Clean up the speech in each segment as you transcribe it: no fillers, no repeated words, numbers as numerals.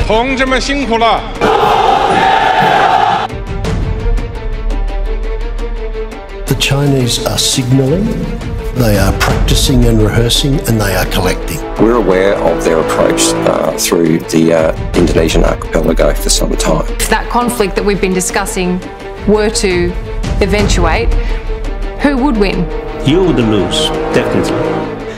同志们辛苦了。The Chinese are signalling, they are practicing and rehearsing, and they are collecting. We're aware of their approach through the Indonesian archipelago for some time. If that conflict that we've been discussing were to eventuate, who would win? You would lose, definitely.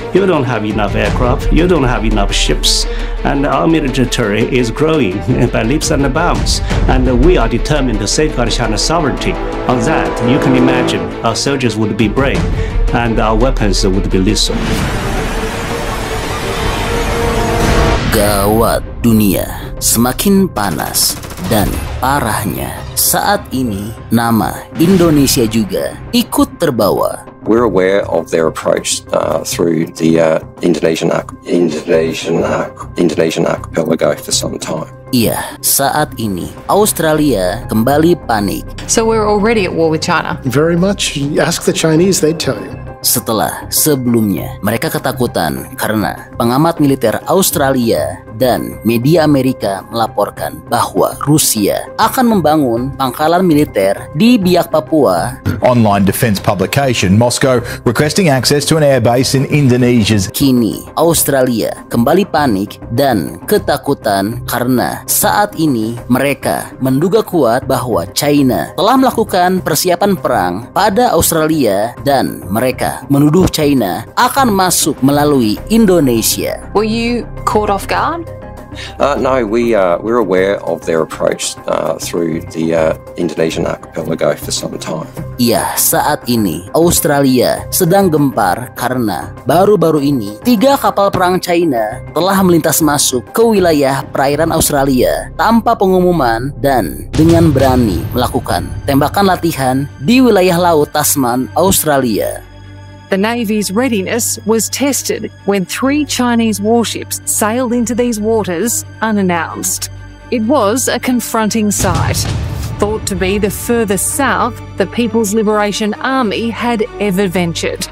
You don't have enough aircraft, you don't have enough ships, and our military is growing by leaps and bounds, and we are determined to safeguard China's sovereignty. On that, you can imagine our soldiers would be brave, and our weapons would be lethal. Gawat, dunia semakin panas dan parahnya. Saat ini, nama Indonesia juga ikut terbawa. We're aware of their approach through the Indonesian archipelago for some time. Iya, saat ini Australia kembali panik. So we're already at war with China. Very much. Ask the Chinese, they'd tell you. Setelah sebelumnya mereka ketakutan karena pengamat militer Australia dan media Amerika melaporkan bahwa Rusia akan membangun pangkalan militer di Biak Papua. Online defense publication, Moscow requesting access to an airbase in Indonesia's. Kini Australia kembali panik dan ketakutan karena saat ini mereka menduga kuat bahwa China telah melakukan persiapan perang pada Australia dan mereka menuduh China akan masuk melalui Indonesia. Were you caught off guard? No, we're aware of their approach through the Indonesian archipelago for some time. Iya, saat ini Australia sedang gempar karena baru-baru ini 3 kapal perang China telah melintas masuk ke wilayah perairan Australia tanpa pengumuman dan dengan berani melakukan tembakan latihan di wilayah laut Tasman, Australia. The Navy's readiness was tested when 3 Chinese warships sailed into these waters unannounced. It was a confronting sight. Thought to be the furthest south the People's Liberation Army had ever ventured,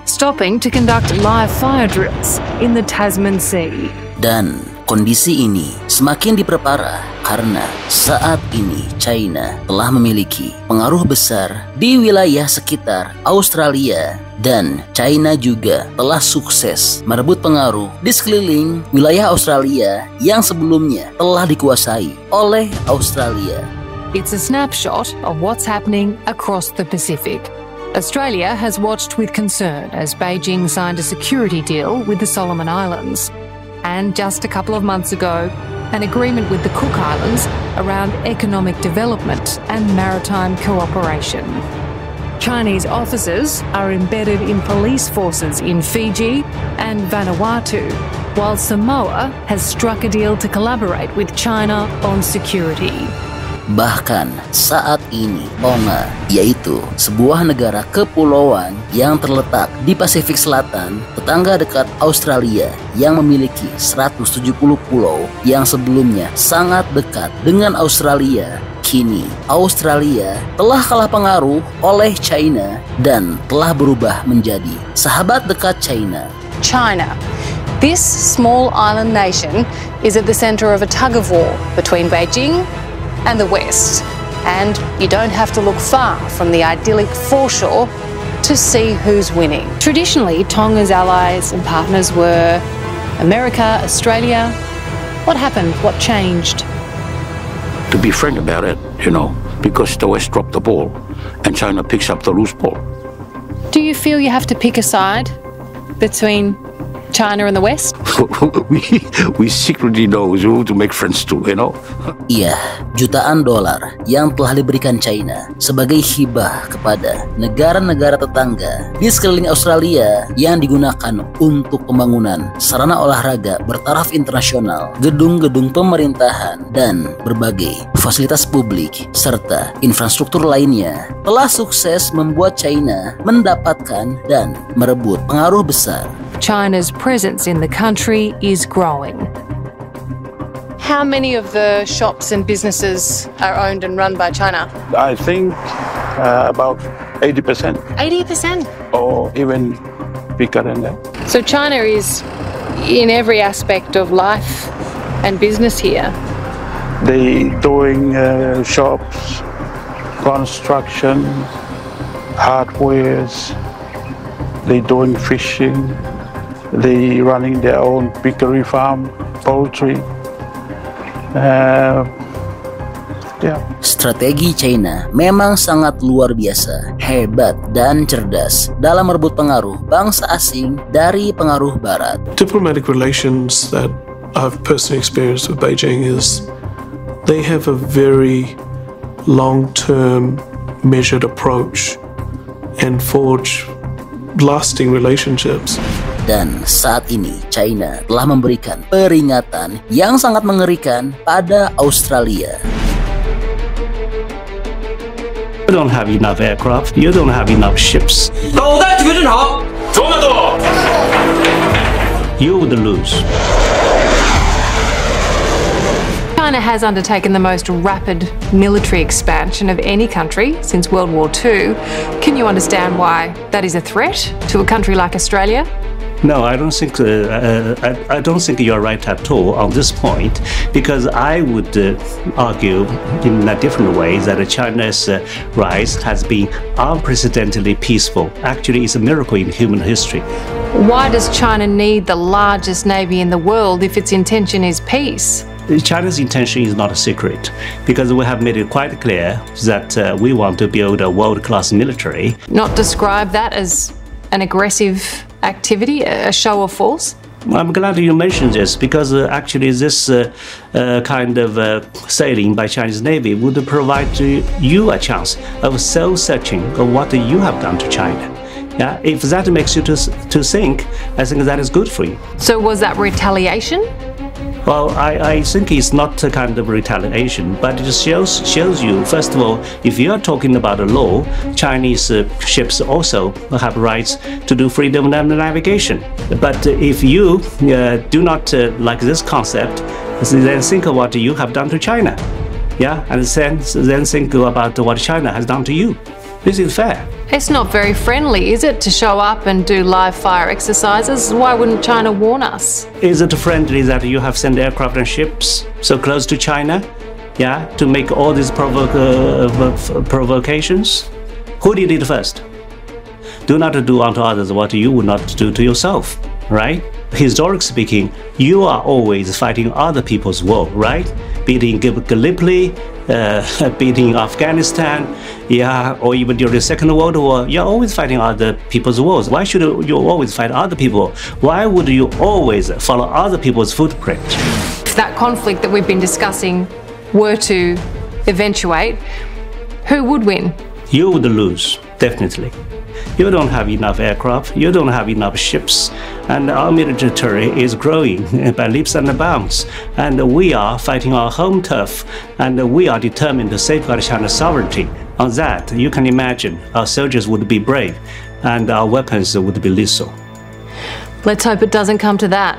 stopping to conduct live fire drills in the Tasman Sea. Dan kondisi ini semakin diperparah karena saat ini China telah memiliki pengaruh besar di wilayah sekitar Australia dan China juga telah sukses merebut pengaruh di sekeliling wilayah Australia yang sebelumnya telah dikuasai oleh Australia. It's a snapshot of what's happening across the Pacific. Australia has watched with concern as Beijing signed a security deal with the Solomon Islands. And just a couple of months ago, an agreement with the Cook Islands around economic development and maritime cooperation. Chinese officers are embedded in police forces in Fiji and Vanuatu, while Samoa has struck a deal to collaborate with China on security. Bahkan saat ini Tonga, yaitu sebuah negara kepulauan yang terletak di Pasifik Selatan, tetangga dekat Australia yang memiliki 170 pulau yang sebelumnya sangat dekat dengan Australia. Kini Australia telah kalah pengaruh oleh China dan telah berubah menjadi sahabat dekat China. China. This small island nation is at the center of a tug-of-war between Beijing and the West. And you don't have to look far from the idyllic foreshore to see who's winning. Traditionally, Tonga's allies and partners were America, Australia. What happened? What changed? To be frank about it, because the West dropped the ball and China picks up the loose ball. Do you feel you have to pick a side between China and the West? we secretly know who to make friends to, Iya, jutaan dolar yang telah diberikan China sebagai hibah kepada negara-negara tetangga di sekeliling Australia yang digunakan untuk pembangunan sarana olahraga bertaraf internasional, gedung-gedung pemerintahan, dan berbagai fasilitas publik serta infrastruktur lainnya telah sukses membuat China mendapatkan dan merebut pengaruh besar. China's presence in the country is growing. How many of the shops and businesses are owned and run by China? I think about 80%. 80%? Or even bigger than that. So China is in every aspect of life and business here. They doing shops, construction, hardwares. They doing fishing. They running their own piggery farm, poultry. Strategi China memang sangat luar biasa, hebat dan cerdas dalam merebut pengaruh bangsa asing dari pengaruh Barat. Diplomatic relations that I've personally experienced with Beijing is they have a very long-term, measured approach and forge lasting relationships. Dan saat ini China telah memberikan peringatan yang sangat mengerikan pada Australia. You don't have enough aircraft, you don't have enough ships. You would lose. China has undertaken the most rapid military expansion of any country since World War II. Can you understand why that is a threat to a country like Australia? No, I don't think you're right at all on this point, because I would argue in a different way that China's rise has been unprecedentedly peaceful. Actually, it's a miracle in human history. Why does China need the largest navy in the world if its intention is peace? China's intention is not a secret, because we have made it quite clear that we want to build a world-class military. Not describe that as an aggressive activity, a show of force? I'm glad you mentioned this, because actually this kind of sailing by Chinese Navy would provide you a chance of soul-searching of what you have done to China. Yeah, if that makes you to think, I think that is good for you. So was that retaliation? Well, I think it's not a kind of retaliation, but it shows you, first of all, if you are talking about a law, Chinese ships also have rights to do freedom of navigation. But if you do not like this concept, then think of what you have done to China. Yeah, and then think about what China has done to you. This is fair. It's not very friendly, is it, to show up and do live fire exercises? Why wouldn't China warn us? Is it friendly that you have sent aircraft and ships so close to China? Yeah, to make all these provocations? Who did it first? Do not do unto others what you would not do to yourself, right? Historically speaking, you are always fighting other people's war, right? Be it in Gallipoli, be it in Afghanistan, yeah, or even during the Second World War, you're always fighting other people's wars. Why should you always fight other people? Why would you always follow other people's footprint? If that conflict that we've been discussing were to eventuate, who would win? You would lose, definitely. You don't have enough aircraft, you don't have enough ships, and our military is growing by leaps and bounds. And we are fighting our home turf, and we are determined to safeguard China's sovereignty. On that, you can imagine our soldiers would be brave, and our weapons would be lethal. Let's hope it doesn't come to that.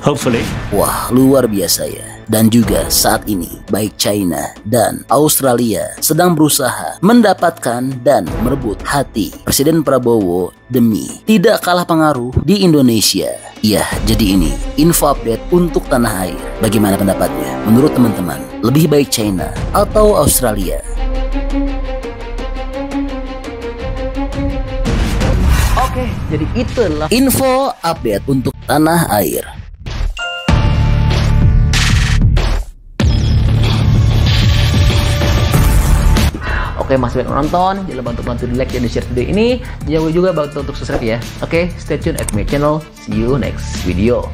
Hopefully. Wah, luar biasa ya. Dan juga saat ini, baik China dan Australia sedang berusaha mendapatkan dan merebut hati Presiden Prabowo demi tidak kalah pengaruh di Indonesia. Ya, jadi ini info update untuk tanah air. Bagaimana pendapatnya? Menurut teman-teman, lebih baik China atau Australia? Oke, jadi itulah info update untuk tanah air. Oke, masih banyak nonton, jangan lupa untuk bantu di like dan di share video ini. Jangan lupa juga bantu untuk subscribe ya. Oke, stay tune at my channel. See you next video.